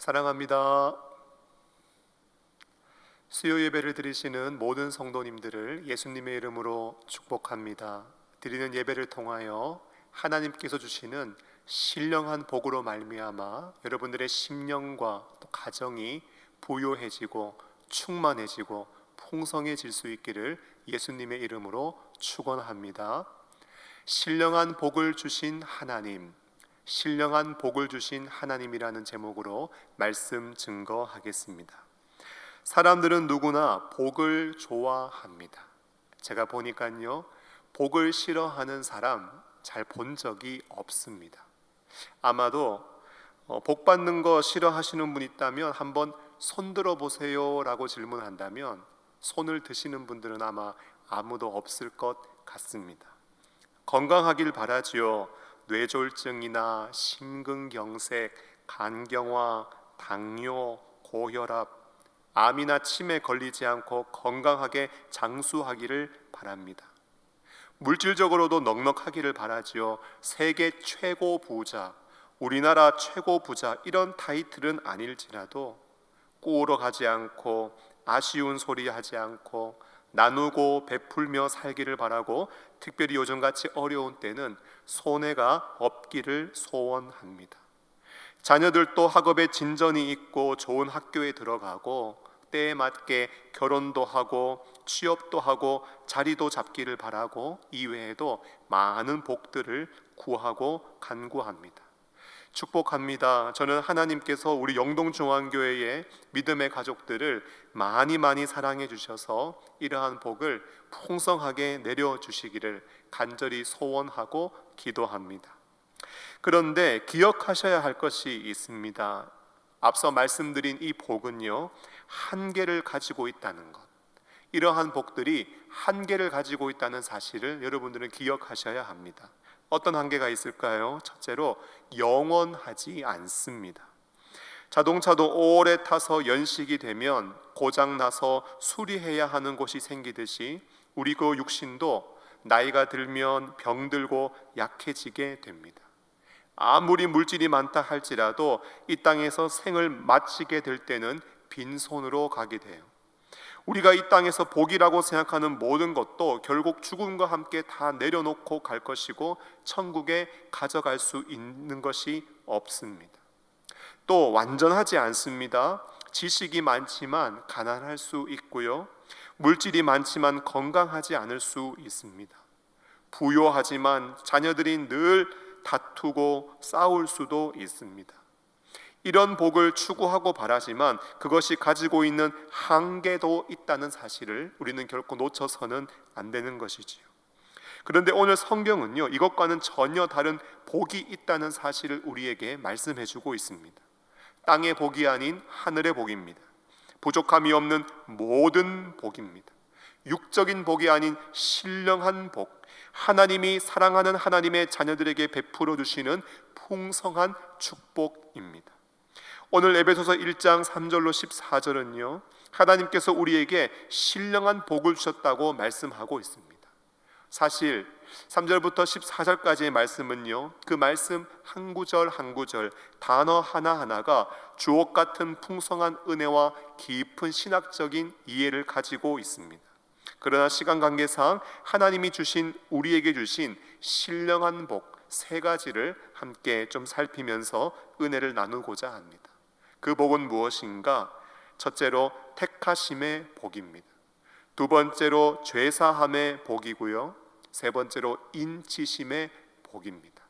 사랑합니다. 수요 예배를 드리시는 모든 성도님들을 예수님의 이름으로 축복합니다. 드리는 예배를 통하여 하나님께서 주시는 신령한 복으로 말미암아 여러분들의 심령과 또 가정이 부요해지고 충만해지고 풍성해질 수 있기를 예수님의 이름으로 축원합니다. 신령한 복을 주신 하나님, 신령한 복을 주신 하나님이라는 제목으로 말씀 증거하겠습니다. 사람들은 누구나 복을 좋아합니다. 제가 보니까요, 복을 싫어하는 사람 잘 본 적이 없습니다. 아마도 복 받는 거 싫어하시는 분 있다면 한번 손 들어 보세요 라고 질문한다면 손을 드시는 분들은 아마 아무도 없을 것 같습니다. 건강하길 바라지요. 뇌졸중이나 심근경색, 간경화, 당뇨, 고혈압, 암이나 치매에 걸리지 않고 건강하게 장수하기를 바랍니다. 물질적으로도 넉넉하기를 바라지요. 세계 최고 부자, 우리나라 최고 부자 이런 타이틀은 아닐지라도 꾸우러 가지 않고 아쉬운 소리 하지 않고 나누고 베풀며 살기를 바라고, 특별히 요즘같이 어려운 때는 손해가 없기를 소원합니다. 자녀들도 학업에 진전이 있고 좋은 학교에 들어가고 때에 맞게 결혼도 하고 취업도 하고 자리도 잡기를 바라고, 이외에도 많은 복들을 구하고 간구합니다. 축복합니다. 저는 하나님께서 우리 영동중앙교회의 믿음의 가족들을 많이 사랑해 주셔서 이러한 복을 풍성하게 내려주시기를 간절히 소원하고 기도합니다. 그런데 기억하셔야 할 것이 있습니다. 앞서 말씀드린 이 복은요, 한계를 가지고 있다는 것, 이러한 복들이 한계를 가지고 있다는 사실을 여러분들은 기억하셔야 합니다. 어떤 한계가 있을까요? 첫째로 영원하지 않습니다. 자동차도 오래 타서 연식이 되면 고장나서 수리해야 하는 곳이 생기듯이 우리 그 육신도 나이가 들면 병들고 약해지게 됩니다. 아무리 물질이 많다 할지라도 이 땅에서 생을 마치게 될 때는 빈손으로 가게 돼요. 우리가 이 땅에서 복이라고 생각하는 모든 것도 결국 죽음과 함께 다 내려놓고 갈 것이고 천국에 가져갈 수 있는 것이 없습니다. 또 완전하지 않습니다. 지식이 많지만 가난할 수 있고요, 물질이 많지만 건강하지 않을 수 있습니다. 부요하지만 자녀들이 늘 다투고 싸울 수도 있습니다. 이런 복을 추구하고 바라지만 그것이 가지고 있는 한계도 있다는 사실을 우리는 결코 놓쳐서는 안 되는 것이지요. 그런데 오늘 성경은요, 이것과는 전혀 다른 복이 있다는 사실을 우리에게 말씀해 주고 있습니다. 땅의 복이 아닌 하늘의 복입니다. 부족함이 없는 모든 복입니다. 육적인 복이 아닌 신령한 복, 하나님이 사랑하는 하나님의 자녀들에게 베풀어 주시는 풍성한 축복입니다. 오늘 에베소서 1장 3절로 14절은요, 하나님께서 우리에게 신령한 복을 주셨다고 말씀하고 있습니다. 사실 3절부터 14절까지의 말씀은요, 그 말씀 한 구절 한 구절, 단어 하나하나가 주옥 같은 풍성한 은혜와 깊은 신학적인 이해를 가지고 있습니다. 그러나 시간 관계상 하나님이 주신, 우리에게 주신 신령한 복 세 가지를 함께 좀 살피면서 은혜를 나누고자 합니다. 그 복은 무엇인가? 첫째로 택하심의 복입니다. 두 번째로 죄사함의 복이고요, 세 번째로 인치심의 복입니다.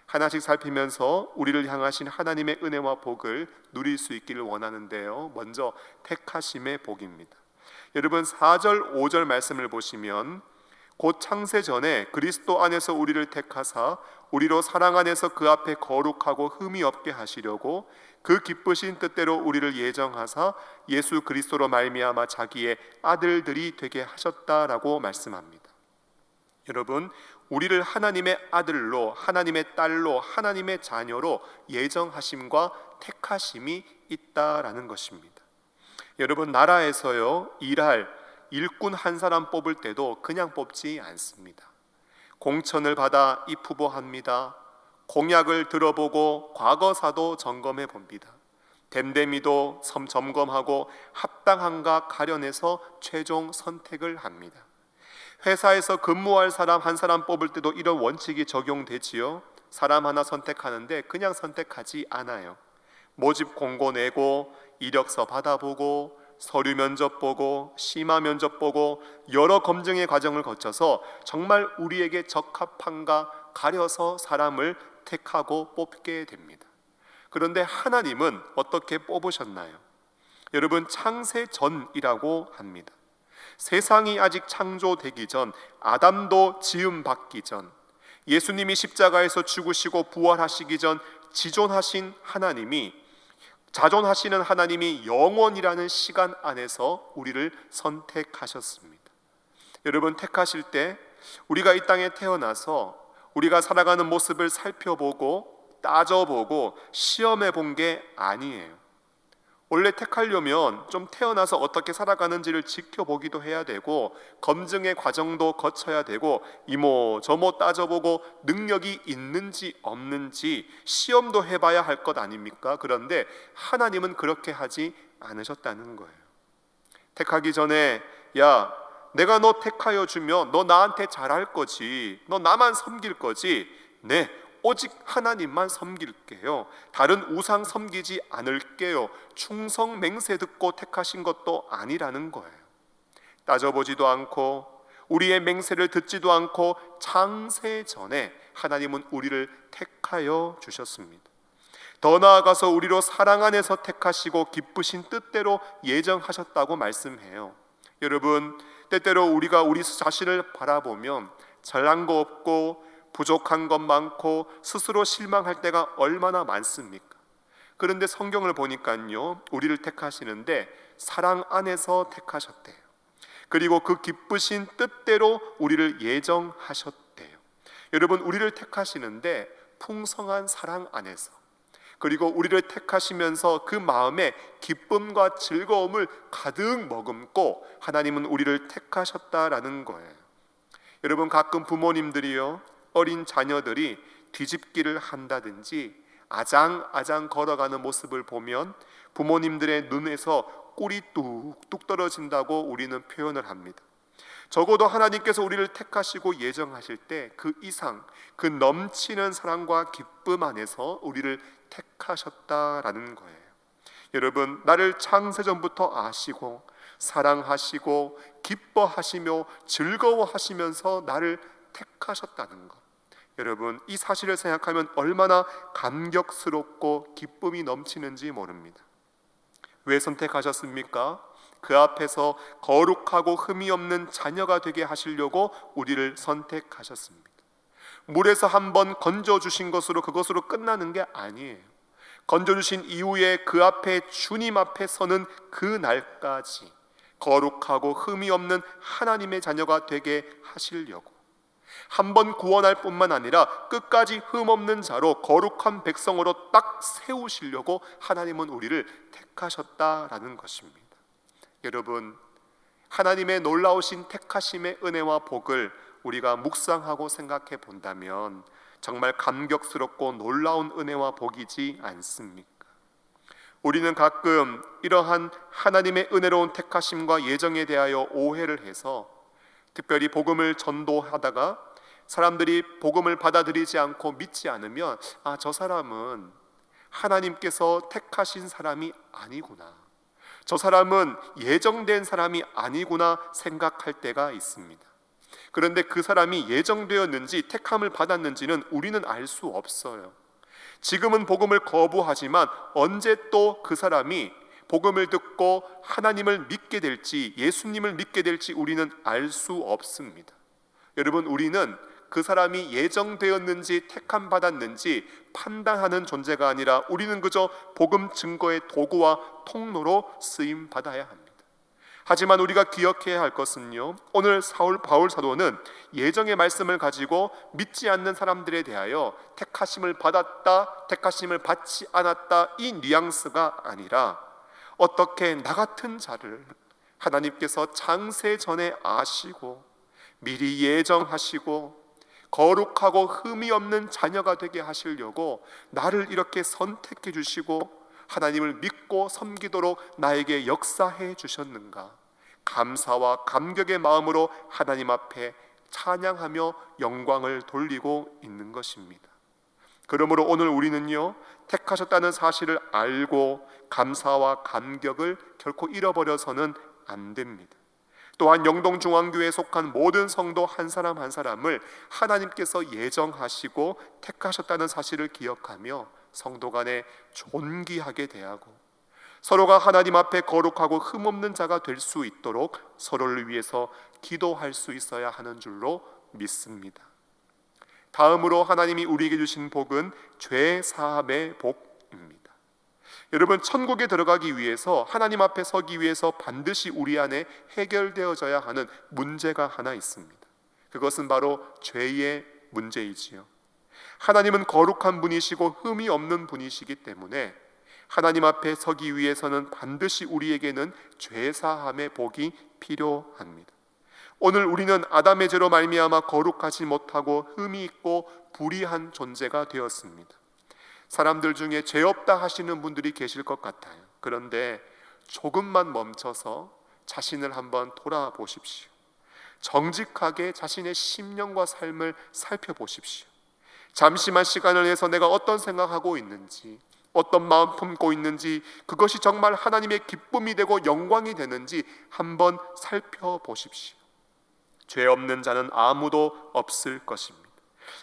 하나씩 살피면서 우리를 향하신 하나님의 은혜와 복을 누릴 수 있기를 원하는데요, 먼저 택하심의 복입니다. 여러분 4절 5절 말씀을 보시면, 곧 창세 전에 그리스도 안에서 우리를 택하사 우리로 사랑 안에서 그 앞에 거룩하고 흠이 없게 하시려고 그 기쁘신 뜻대로 우리를 예정하사 예수 그리스도로 말미암아 자기의 아들들이 되게 하셨다라고 말씀합니다. 여러분, 우리를 하나님의 아들로, 하나님의 딸로, 하나님의 자녀로 예정하심과 택하심이 있다라는 것입니다. 여러분, 나라에서요, 일할 일꾼 한 사람 뽑을 때도 그냥 뽑지 않습니다. 공천을 받아 입후보합니다. 공약을 들어보고 과거사도 점검해 봅니다. 됨됨이도 점검하고 합당한가 가려내서 최종 선택을 합니다. 회사에서 근무할 사람 한 사람 뽑을 때도 이런 원칙이 적용되지요. 사람 하나 선택하는데 그냥 선택하지 않아요. 모집 공고 내고 이력서 받아보고 서류 면접 보고 심화 면접 보고 여러 검증의 과정을 거쳐서 정말 우리에게 적합한가 가려서 사람을 택하고 뽑게 됩니다. 그런데 하나님은 어떻게 뽑으셨나요? 여러분, 창세 전이라고 합니다. 세상이 아직 창조되기 전, 아담도 지음 받기 전, 예수님이 십자가에서 죽으시고 부활하시기 전 지존하신 하나님이, 자존하시는 하나님이 영원이라는 시간 안에서 우리를 선택하셨습니다. 여러분, 택하실 때 우리가 이 땅에 태어나서 우리가 살아가는 모습을 살펴보고 따져보고 시험해 본 게 아니에요. 원래 택하려면 좀 태어나서 어떻게 살아가는지를 지켜보기도 해야 되고 검증의 과정도 거쳐야 되고 이모저모 따져보고 능력이 있는지 없는지 시험도 해봐야 할 것 아닙니까? 그런데 하나님은 그렇게 하지 않으셨다는 거예요. 택하기 전에 야, 내가 너 택하여 주면 너 나한테 잘할 거지, 너 나만 섬길 거지, 네, 오직 하나님만 섬길게요. 다른 우상 섬기지 않을게요. 충성 맹세 듣고 택하신 것도 아니라는 거예요. 따져보지도 않고 우리의 맹세를 듣지도 않고 창세 전에 하나님은 우리를 택하여 주셨습니다. 더 나아가서 우리로 사랑 안에서 택하시고 기쁘신 뜻대로 예정하셨다고 말씀해요. 여러분, 때때로 우리가 우리 자신을 바라보면 잘난 거 없고 부족한 것 많고 스스로 실망할 때가 얼마나 많습니까? 그런데 성경을 보니까요, 우리를 택하시는데 사랑 안에서 택하셨대요. 그리고 그 기쁘신 뜻대로 우리를 예정하셨대요. 여러분, 우리를 택하시는데 풍성한 사랑 안에서, 그리고 우리를 택하시면서 그 마음에 기쁨과 즐거움을 가득 머금고 하나님은 우리를 택하셨다라는 거예요. 여러분, 가끔 부모님들이요, 어린 자녀들이 뒤집기를 한다든지 아장아장 걸어가는 모습을 보면 부모님들의 눈에서 꿀이 뚝뚝 떨어진다고 우리는 표현을 합니다. 적어도 하나님께서 우리를 택하시고 예정하실 때 그 이상, 그 넘치는 사랑과 기쁨 안에서 우리를 택하셨다라는 거예요. 여러분, 나를 창세전부터 아시고 사랑하시고 기뻐하시며 즐거워하시면서 나를 택하셨다는 것, 여러분, 이 사실을 생각하면 얼마나 감격스럽고 기쁨이 넘치는지 모릅니다. 왜 선택하셨습니까? 그 앞에서 거룩하고 흠이 없는 자녀가 되게 하시려고 우리를 선택하셨습니다. 물에서 한번 건져주신 것으로 그것으로 끝나는 게 아니에요. 건져주신 이후에 그 앞에 주님 앞에 서는 그 날까지 거룩하고 흠이 없는 하나님의 자녀가 되게 하시려고, 한번 구원할 뿐만 아니라 끝까지 흠없는 자로 거룩한 백성으로 딱 세우시려고 하나님은 우리를 택하셨다라는 것입니다. 여러분, 하나님의 놀라우신 택하심의 은혜와 복을 우리가 묵상하고 생각해 본다면 정말 감격스럽고 놀라운 은혜와 복이지 않습니까? 우리는 가끔 이러한 하나님의 은혜로운 택하심과 예정에 대하여 오해를 해서 특별히 복음을 전도하다가 사람들이 복음을 받아들이지 않고 믿지 않으면 저 사람은 하나님께서 택하신 사람이 아니구나, 저 사람은 예정된 사람이 아니구나 생각할 때가 있습니다. 그런데 그 사람이 예정되었는지 택함을 받았는지는 우리는 알 수 없어요. 지금은 복음을 거부하지만 언제 또 그 사람이 복음을 듣고 하나님을 믿게 될지, 예수님을 믿게 될지 우리는 알 수 없습니다. 여러분, 우리는 그 사람이 예정되었는지 택함 받았는지 판단하는 존재가 아니라 우리는 그저 복음 증거의 도구와 통로로 쓰임 받아야 합니다. 하지만 우리가 기억해야 할 것은요, 오늘 바울 사도는 예정의 말씀을 가지고 믿지 않는 사람들에 대하여 택하심을 받았다, 택하심을 받지 않았다, 이 뉘앙스가 아니라 어떻게 나 같은 자를 하나님께서 창세 전에 아시고 미리 예정하시고 거룩하고 흠이 없는 자녀가 되게 하시려고 나를 이렇게 선택해 주시고 하나님을 믿고 섬기도록 나에게 역사해 주셨는가? 감사와 감격의 마음으로 하나님 앞에 찬양하며 영광을 돌리고 있는 것입니다. 그러므로 오늘 우리는요, 택하셨다는 사실을 알고 감사와 감격을 결코 잃어버려서는 안 됩니다. 또한 영동중앙교회에 속한 모든 성도 한 사람 한 사람을 하나님께서 예정하시고 택하셨다는 사실을 기억하며 성도 간에 존귀하게 대하고 서로가 하나님 앞에 거룩하고 흠없는 자가 될 수 있도록 서로를 위해서 기도할 수 있어야 하는 줄로 믿습니다. 다음으로 하나님이 우리에게 주신 복은 죄 사함의 복입니다. 여러분, 천국에 들어가기 위해서, 하나님 앞에 서기 위해서 반드시 우리 안에 해결되어져야 하는 문제가 하나 있습니다. 그것은 바로 죄의 문제이지요. 하나님은 거룩한 분이시고 흠이 없는 분이시기 때문에 하나님 앞에 서기 위해서는 반드시 우리에게는 죄 사함의 복이 필요합니다. 오늘 우리는 아담의 죄로 말미암아 거룩하지 못하고 흠이 있고 불의한 존재가 되었습니다. 사람들 중에 죄 없다 하시는 분들이 계실 것 같아요. 그런데 조금만 멈춰서 자신을 한번 돌아보십시오. 정직하게 자신의 심령과 삶을 살펴보십시오. 잠시만 시간을 내서 내가 어떤 생각하고 있는지, 어떤 마음 품고 있는지, 그것이 정말 하나님의 기쁨이 되고 영광이 되는지 한번 살펴보십시오. 죄 없는 자는 아무도 없을 것입니다.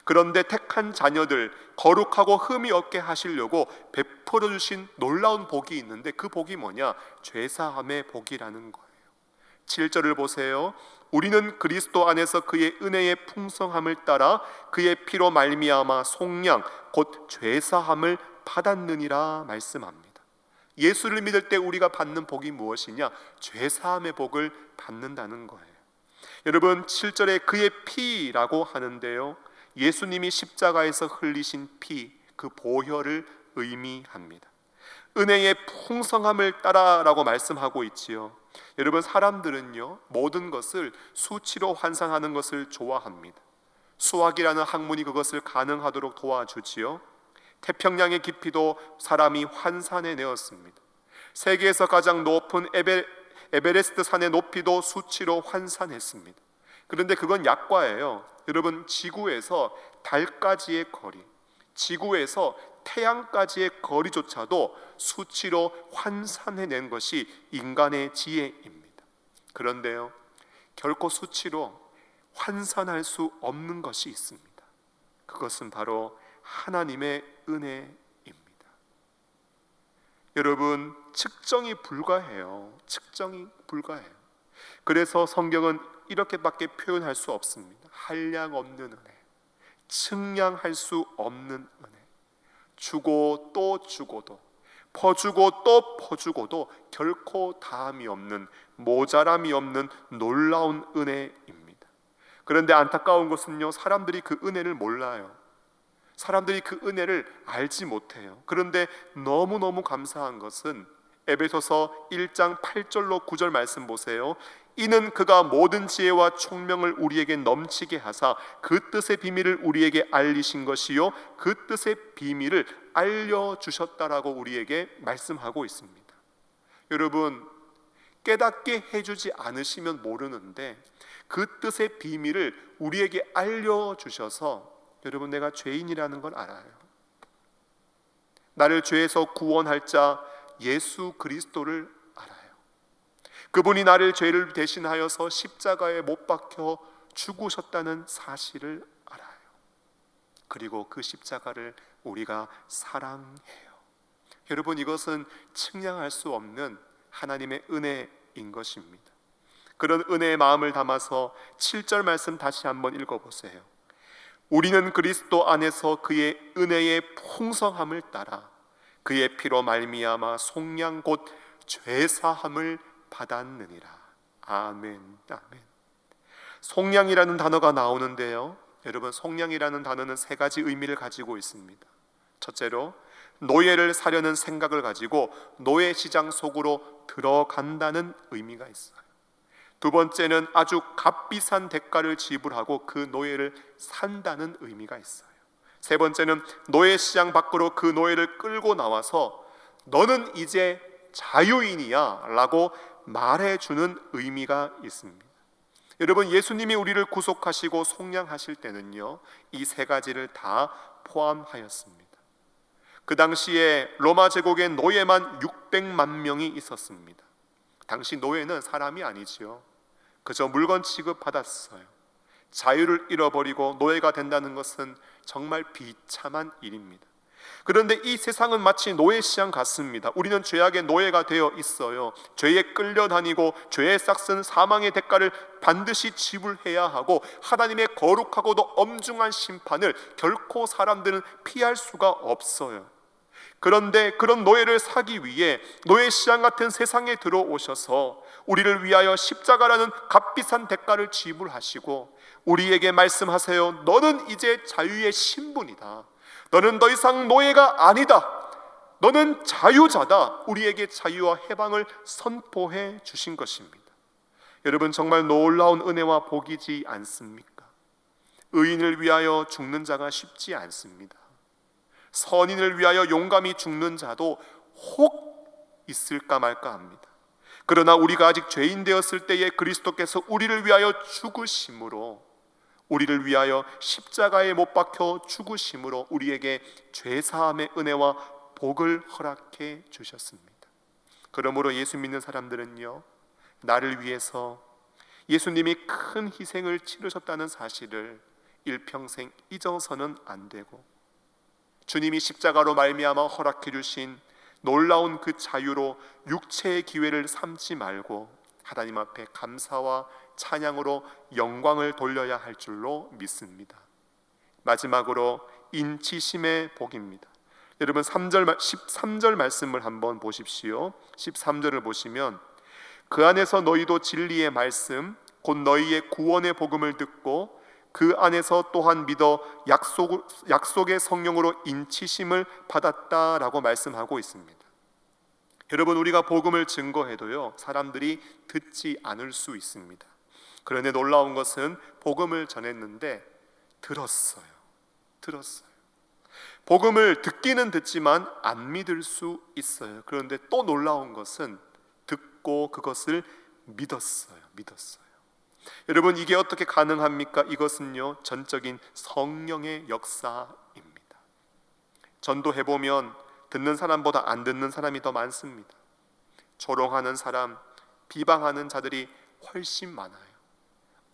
그런데 택한 자녀들 거룩하고 흠이 없게 하시려고 베풀어 주신 놀라운 복이 있는데 그 복이 뭐냐? 죄사함의 복이라는 거예요. 7절을 보세요. 우리는 그리스도 안에서 그의 은혜의 풍성함을 따라 그의 피로 말미암아 속량 곧 죄사함을 받았느니라 말씀합니다. 예수를 믿을 때 우리가 받는 복이 무엇이냐? 죄사함의 복을 받는다는 거예요. 여러분, 7절에 그의 피라고 하는데요, 예수님이 십자가에서 흘리신 피, 그 보혈을 의미합니다. 은혜의 풍성함을 따라라고 말씀하고 있지요. 여러분, 사람들은요, 모든 것을 수치로 환산하는 것을 좋아합니다. 수학이라는 학문이 그것을 가능하도록 도와주지요. 태평양의 깊이도 사람이 환산해 내었습니다. 세계에서 가장 높은 에베레스트 산의 높이도 수치로 환산했습니다. 그런데 그건 약과예요. 여러분, 지구에서 달까지의 거리, 지구에서 태양까지의 거리조차도 수치로 환산해낸 것이 인간의 지혜입니다. 그런데요, 결코 수치로 환산할 수 없는 것이 있습니다. 그것은 바로 하나님의 은혜입니다. 여러분, 측정이 불가해요. 측정이 불가해요. 그래서 성경은 이렇게밖에 표현할 수 없습니다. 한량 없는 은혜, 측량할 수 없는 은혜, 주고 또 주고도, 퍼주고 또 퍼주고도 결코 다함이 없는, 모자람이 없는 놀라운 은혜입니다. 그런데 안타까운 것은요, 사람들이 그 은혜를 몰라요. 사람들이 그 은혜를 알지 못해요. 그런데 너무너무 감사한 것은 에베소서 1장 8절로 9절 말씀 보세요. 이는 그가 모든 지혜와 총명을 우리에게 넘치게 하사 그 뜻의 비밀을 우리에게 알리신 것이요 그 뜻의 비밀을 알려주셨다라고 우리에게 말씀하고 있습니다. 여러분, 깨닫게 해주지 않으시면 모르는데 그 뜻의 비밀을 우리에게 알려주셔서, 여러분, 내가 죄인이라는 걸 알아요. 나를 죄에서 구원할 자 예수 그리스도를 알아요. 그분이 나를 죄를 대신하여서 십자가에 못 박혀 죽으셨다는 사실을 알아요. 그리고 그 십자가를 우리가 사랑해요. 여러분, 이것은 측량할 수 없는 하나님의 은혜인 것입니다. 그런 은혜의 마음을 담아서 7절 말씀 다시 한번 읽어보세요. 우리는 그리스도 안에서 그의 은혜의 풍성함을 따라 그의 피로 말미암아 속량 곧 죄사함을 받았느니라. 아멘, 아멘. 속량이라는 단어가 나오는데요, 여러분, 속량이라는 단어는 세 가지 의미를 가지고 있습니다. 첫째로, 노예를 사려는 생각을 가지고 노예 시장 속으로 들어간다는 의미가 있어요. 두 번째는 아주 값비싼 대가를 지불하고 그 노예를 산다는 의미가 있어요. 세 번째는 노예 시장 밖으로 그 노예를 끌고 나와서 너는 이제 자유인이야 라고 말해주는 의미가 있습니다. 여러분, 예수님이 우리를 구속하시고 속량하실 때는요, 이 세 가지를 다 포함하였습니다. 그 당시에 로마 제국의 노예만 600만 명이 있었습니다. 당시 노예는 사람이 아니지요. 그저 물건 취급받았어요. 자유를 잃어버리고 노예가 된다는 것은 정말 비참한 일입니다. 그런데 이 세상은 마치 노예 시장 같습니다. 우리는 죄악의 노예가 되어 있어요. 죄에 끌려다니고 죄에 싹슨 사망의 대가를 반드시 지불해야 하고 하나님의 거룩하고도 엄중한 심판을 결코 사람들은 피할 수가 없어요. 그런데 그런 노예를 사기 위해 노예 시장 같은 세상에 들어오셔서 우리를 위하여 십자가라는 값비싼 대가를 지불하시고 우리에게 말씀하세요. 너는 이제 자유의 신분이다. 너는 더 이상 노예가 아니다. 너는 자유자다. 우리에게 자유와 해방을 선포해 주신 것입니다. 여러분, 정말 놀라운 은혜와 복이지 않습니까? 의인을 위하여 죽는 자가 쉽지 않습니다. 선인을 위하여 용감히 죽는 자도 혹 있을까 말까 합니다. 그러나 우리가 아직 죄인 되었을 때에 그리스도께서 우리를 위하여 죽으심으로, 우리를 위하여 십자가에 못 박혀 죽으심으로 우리에게 죄사함의 은혜와 복을 허락해 주셨습니다. 그러므로 예수 믿는 사람들은요, 나를 위해서 예수님이 큰 희생을 치르셨다는 사실을 일평생 잊어서는 안 되고, 주님이 십자가로 말미암아 허락해 주신 놀라운 그 자유로 육체의 기회를 삼지 말고 하나님 앞에 감사와 찬양으로 영광을 돌려야 할 줄로 믿습니다. 마지막으로 인치심의 복입니다. 여러분, 13절 말씀을 한번 보십시오. 13절을 보시면, 그 안에서 너희도 진리의 말씀 곧 너희의 구원의 복음을 듣고 그 안에서 또한 믿어 약속의 성령으로 인치심을 받았다라고 말씀하고 있습니다. 여러분, 우리가 복음을 증거해도요, 사람들이 듣지 않을 수 있습니다. 그런데 놀라운 것은 복음을 전했는데 들었어요. 복음을 듣기는 듣지만 안 믿을 수 있어요. 그런데 또 놀라운 것은 듣고 그것을 믿었어요. 여러분, 이게 어떻게 가능합니까? 이것은요, 전적인 성령의 역사입니다. 전도해보면 듣는 사람보다 안 듣는 사람이 더 많습니다. 조롱하는 사람, 비방하는 자들이 훨씬 많아요.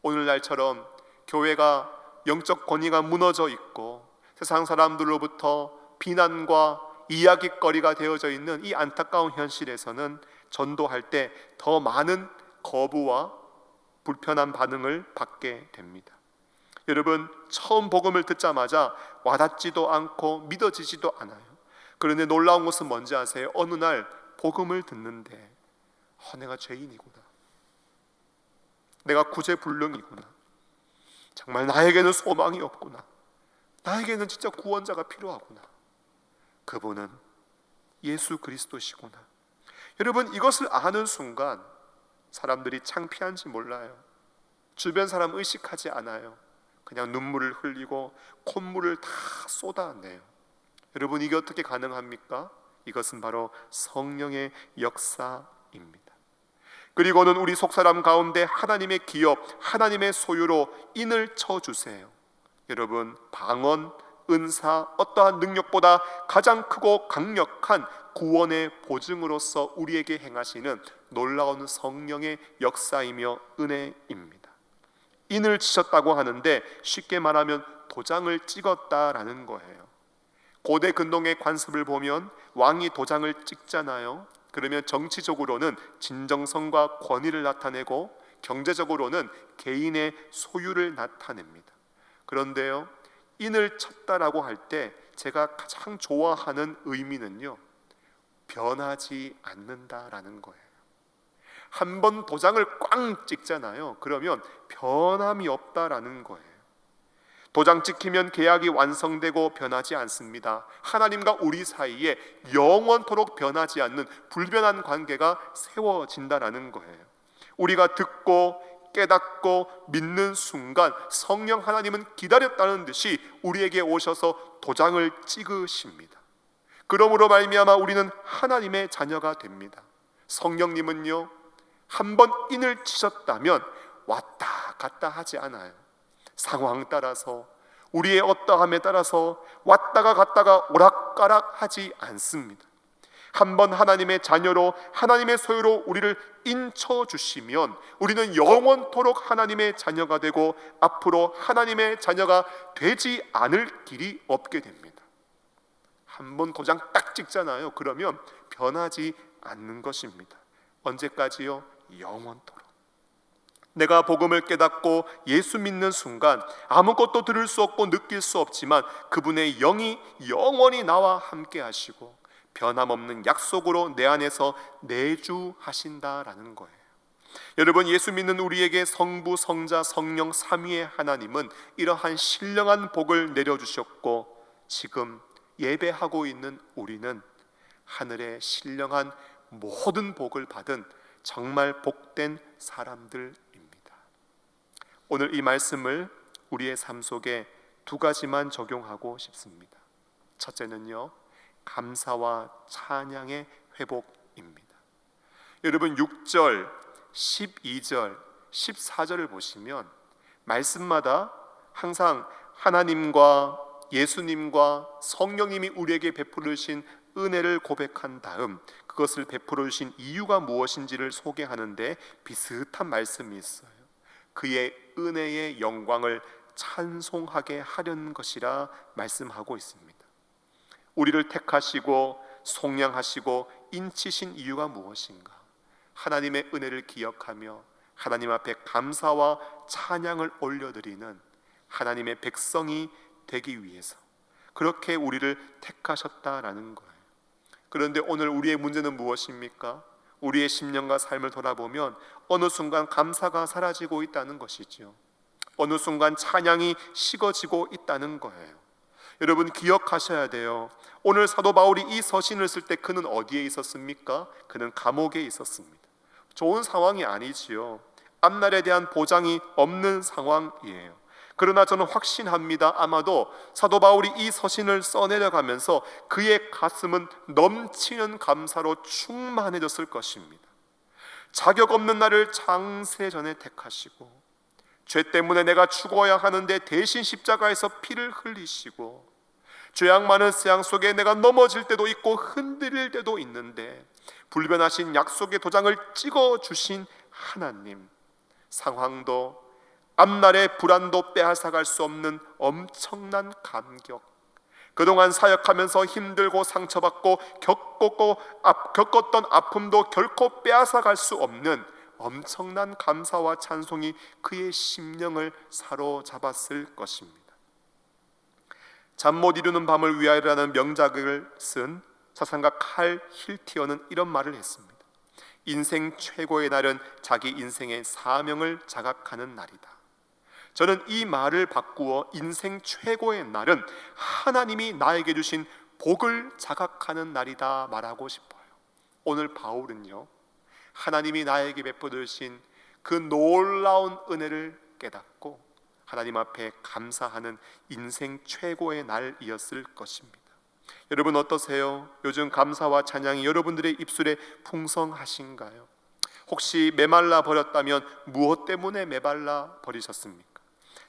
오늘날처럼 교회가 영적 권위가 무너져 있고 세상 사람들로부터 비난과 이야깃거리가 되어져 있는 이 안타까운 현실에서는 전도할 때 더 많은 거부와 불편한 반응을 받게 됩니다. 여러분, 처음 복음을 듣자마자 와닿지도 않고 믿어지지도 않아요. 그런데 놀라운 것은 뭔지 아세요? 어느 날 복음을 듣는데 내가 죄인이구나, 내가 구제불능이구나, 정말 나에게는 소망이 없구나, 나에게는 진짜 구원자가 필요하구나, 그분은 예수 그리스도시구나. 여러분, 이것을 아는 순간 사람들이 창피한지 몰라요. 주변 사람 의식하지 않아요. 그냥 눈물을 흘리고 콧물을 다 쏟아내요. 여러분, 이게 어떻게 가능합니까? 이것은 바로 성령의 역사입니다. 그리고는 우리 속사람 가운데 하나님의 기업, 하나님의 소유로 인을 쳐주세요. 여러분, 방언, 은사, 어떠한 능력보다 가장 크고 강력한 구원의 보증으로서 우리에게 행하시는 놀라운 성령의 역사이며 은혜입니다. 인을 치셨다고 하는데 쉽게 말하면 도장을 찍었다라는 거예요. 고대 근동의 관습을 보면 왕이 도장을 찍잖아요. 그러면 정치적으로는 진정성과 권위를 나타내고 경제적으로는 개인의 소유를 나타냅니다. 그런데요, 인을 쳤다라고 할 때 제가 가장 좋아하는 의미는요, 변하지 않는다라는 거예요. 한 번 도장을 꽝 찍잖아요. 그러면 변함이 없다라는 거예요. 도장 찍히면 계약이 완성되고 변하지 않습니다. 하나님과 우리 사이에 영원토록 변하지 않는 불변한 관계가 세워진다라는 거예요. 우리가 듣고 깨닫고 믿는 순간 성령 하나님은 기다렸다는 듯이 우리에게 오셔서 도장을 찍으십니다. 그러므로 말미암아 우리는 하나님의 자녀가 됩니다. 성령님은요, 한번 인을 치셨다면 왔다 갔다 하지 않아요. 상황 따라서, 우리의 어떠함에 따라서 왔다가 갔다가 오락가락 하지 않습니다. 한번 하나님의 자녀로, 하나님의 소유로 우리를 인쳐주시면 우리는 영원토록 하나님의 자녀가 되고 앞으로 하나님의 자녀가 되지 않을 길이 없게 됩니다. 한번 도장 딱 찍잖아요. 그러면 변하지 않는 것입니다. 언제까지요? 영원토록. 내가 복음을 깨닫고 예수 믿는 순간 아무것도 들을 수 없고 느낄 수 없지만 그분의 영이 영원히 나와 함께 하시고 변함없는 약속으로 내 안에서 내주하신다라는 거예요. 여러분, 예수 믿는 우리에게 성부, 성자, 성령 삼위의 하나님은 이러한 신령한 복을 내려주셨고 지금 예배하고 있는 우리는 하늘의 신령한 모든 복을 받은 정말 복된 사람들입니다. 오늘 이 말씀을 우리의 삶 속에 두 가지만 적용하고 싶습니다. 첫째는요, 감사와 찬양의 회복입니다. 여러분, 6절, 12절, 14절을 보시면 말씀마다 항상 하나님과 예수님과 성령님이 우리에게 베풀으신 은혜를 고백한 다음 그것을 베풀어 주신 이유가 무엇인지를 소개하는데 비슷한 말씀이 있어요. 그의 은혜의 영광을 찬송하게 하려는 것이라 말씀하고 있습니다. 우리를 택하시고 속량하시고 인치신 이유가 무엇인가? 하나님의 은혜를 기억하며 하나님 앞에 감사와 찬양을 올려드리는 하나님의 백성이 되기 위해서 그렇게 우리를 택하셨다라는 거예요. 그런데 오늘 우리의 문제는 무엇입니까? 우리의 심령과 삶을 돌아보면 어느 순간 감사가 사라지고 있다는 것이죠. 어느 순간 찬양이 식어지고 있다는 거예요. 여러분, 기억하셔야 돼요. 오늘 사도 바울이 이 서신을 쓸 때 그는 어디에 있었습니까? 그는 감옥에 있었습니다. 좋은 상황이 아니지요. 앞날에 대한 보장이 없는 상황이에요. 그러나 저는 확신합니다. 아마도 사도 바울이 이 서신을 써내려가면서 그의 가슴은 넘치는 감사로 충만해졌을 것입니다. 자격 없는 나를 장세 전에 택하시고 죄 때문에 내가 죽어야 하는데 대신 십자가에서 피를 흘리시고 죄악 많은 세상 속에 내가 넘어질 때도 있고 흔들릴 때도 있는데 불변하신 약속의 도장을 찍어주신 하나님, 상황도 앞날의 불안도 빼앗아갈 수 없는 엄청난 감격, 그동안 사역하면서 힘들고 상처받고 겪었던 아픔도 결코 빼앗아갈 수 없는 엄청난 감사와 찬송이 그의 심령을 사로잡았을 것입니다. 잠 못 이루는 밤을 위하여라는 명작을 쓴 사상가 칼 힐티어는 이런 말을 했습니다. 인생 최고의 날은 자기 인생의 사명을 자각하는 날이다. 저는 이 말을 바꾸어 인생 최고의 날은 하나님이 나에게 주신 복을 자각하는 날이다 말하고 싶어요. 오늘 바울은요, 하나님이 나에게 베풀으신 그 놀라운 은혜를 깨닫고 하나님 앞에 감사하는 인생 최고의 날이었을 것입니다. 여러분 어떠세요? 요즘 감사와 찬양이 여러분들의 입술에 풍성하신가요? 혹시 메말라 버렸다면 무엇 때문에 메말라 버리셨습니까?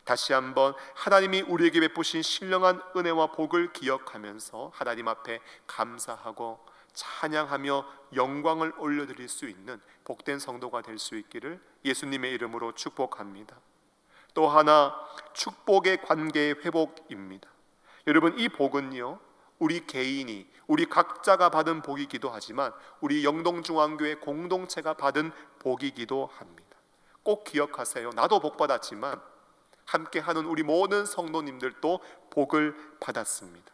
다시 한번 하나님이 우리에게 베푸신 신령한 은혜와 복을 기억하면서 하나님 앞에 감사하고 찬양하며 영광을 올려드릴 수 있는 복된 성도가 될 수 있기를 예수님의 이름으로 축복합니다. 또 하나, 축복의 관계의 회복입니다. 여러분, 이 복은요, 우리 개인이, 우리 각자가 받은 복이기도 하지만 우리 영동중앙교회 공동체가 받은 복이기도 합니다. 꼭 기억하세요. 나도 복 받았지만 함께하는 우리 모든 성도님들도 복을 받았습니다.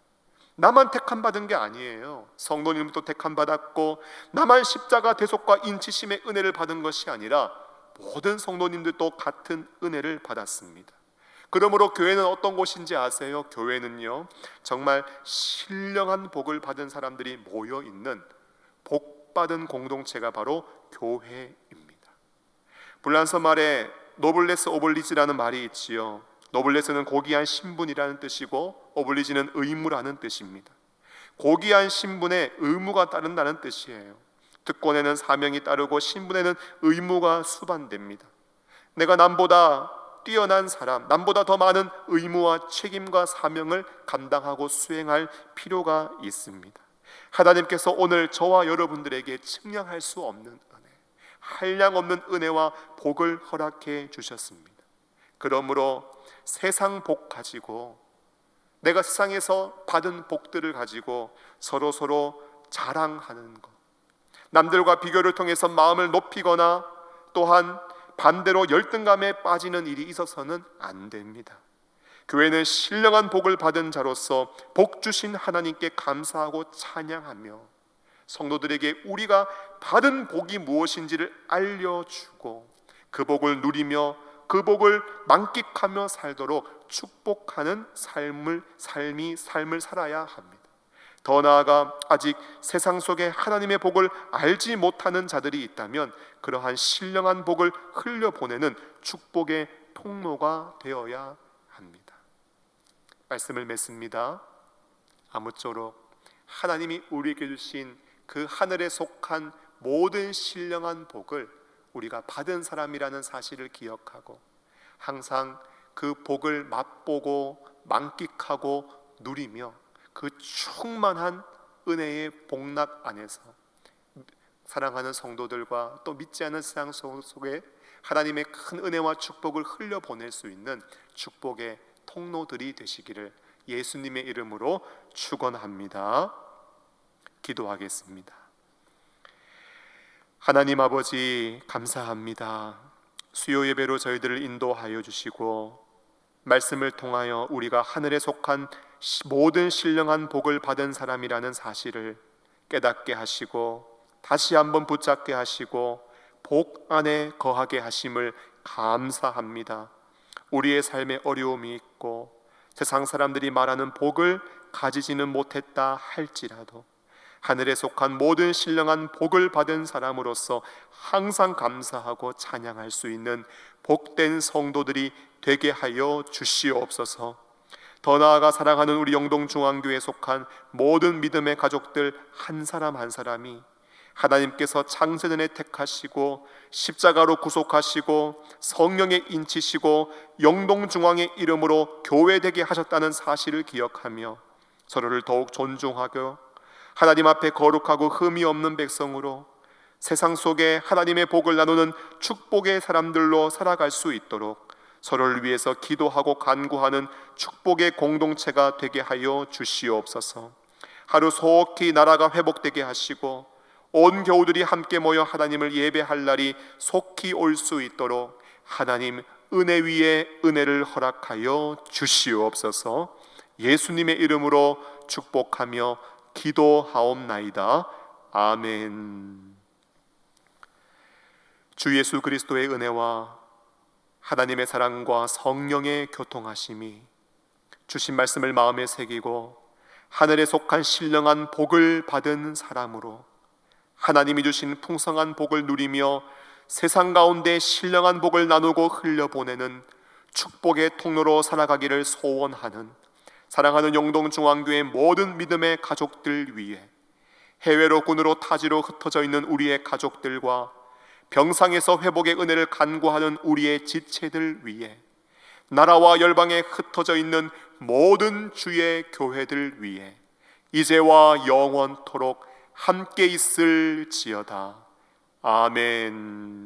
나만 택함 받은 게 아니에요. 성도님도 택함 받았고 나만 십자가 대속과 인치심의 은혜를 받은 것이 아니라 모든 성도님들도 같은 은혜를 받았습니다. 그러므로 교회는 어떤 곳인지 아세요? 교회는요, 정말 신령한 복을 받은 사람들이 모여있는 복받은 공동체가 바로 교회입니다. 불란서 말에 노블레스 오블리지라는 말이 있지요. 노블레스는 고귀한 신분이라는 뜻이고 오블리지는 의무라는 뜻입니다. 고귀한 신분에 의무가 따른다는 뜻이에요. 특권에는 사명이 따르고 신분에는 의무가 수반됩니다. 내가 남보다 뛰어난 사람, 남보다 더 많은 의무와 책임과 사명을 감당하고 수행할 필요가 있습니다. 하나님께서 오늘 저와 여러분들에게 측량할 수 없는 은혜, 한량 없는 은혜와 복을 허락해 주셨습니다. 그러므로 세상 복 가지고, 내가 세상에서 받은 복들을 가지고 서로 자랑하는 것, 남들과 비교를 통해서 마음을 높이거나 또한 반대로 열등감에 빠지는 일이 있어서는 안 됩니다. 교회는 신령한 복을 받은 자로서 복 주신 하나님께 감사하고 찬양하며 성도들에게 우리가 받은 복이 무엇인지를 알려주고 그 복을 누리며 그 복을 만끽하며 살도록 축복하는 삶을 살아야 합니다. 더 나아가 아직 세상 속에 하나님의 복을 알지 못하는 자들이 있다면 그러한 신령한 복을 흘려보내는 축복의 통로가 되어야 합니다. 말씀을 맺습니다. 아무쪼록 하나님이 우리에게 주신 그 하늘에 속한 모든 신령한 복을 우리가 받은 사람이라는 사실을 기억하고 항상 그 복을 맛보고 만끽하고 누리며 그 충만한 은혜의 복락 안에서 사랑하는 성도들과 또 믿지 않는 세상 속에 하나님의 큰 은혜와 축복을 흘려보낼 수 있는 축복의 통로들이 되시기를 예수님의 이름으로 축원합니다. 기도하겠습니다. 하나님 아버지, 감사합니다. 수요 예배로 저희들을 인도하여 주시고 말씀을 통하여 우리가 하늘에 속한 모든 신령한 복을 받은 사람이라는 사실을 깨닫게 하시고 다시 한번 붙잡게 하시고 복 안에 거하게 하심을 감사합니다. 우리의 삶에 어려움이 있고 세상 사람들이 말하는 복을 가지지는 못했다 할지라도 하늘에 속한 모든 신령한 복을 받은 사람으로서 항상 감사하고 찬양할 수 있는 복된 성도들이 되게 하여 주시옵소서. 더 나아가 사랑하는 우리 영동중앙교회에 속한 모든 믿음의 가족들 한 사람 한 사람이 하나님께서 창세전에 택하시고 십자가로 구속하시고 성령에 인치시고 영동중앙의 이름으로 교회되게 하셨다는 사실을 기억하며 서로를 더욱 존중하고 하나님 앞에 거룩하고 흠이 없는 백성으로 세상 속에 하나님의 복을 나누는 축복의 사람들로 살아갈 수 있도록 서로를 위해서 기도하고 간구하는 축복의 공동체가 되게 하여 주시옵소서. 하루 속히 나라가 회복되게 하시고 온 교우들이 함께 모여 하나님을 예배할 날이 속히 올 수 있도록 하나님 은혜 위에 은혜를 허락하여 주시옵소서. 예수님의 이름으로 축복하며 기도하옵나이다. 아멘. 주 예수 그리스도의 은혜와 하나님의 사랑과 성령의 교통하심이 주신 말씀을 마음에 새기고 하늘에 속한 신령한 복을 받은 사람으로 하나님이 주신 풍성한 복을 누리며 세상 가운데 신령한 복을 나누고 흘려보내는 축복의 통로로 살아가기를 소원하는 사랑하는 영동중앙교회 모든 믿음의 가족들 위해 해외로 군으로 타지로 흩어져 있는 우리의 가족들과 병상에서 회복의 은혜를 간구하는 우리의 지체들 위해 나라와 열방에 흩어져 있는 모든 주의 교회들 위해 이제와 영원토록 함께 있을지어다. 아멘.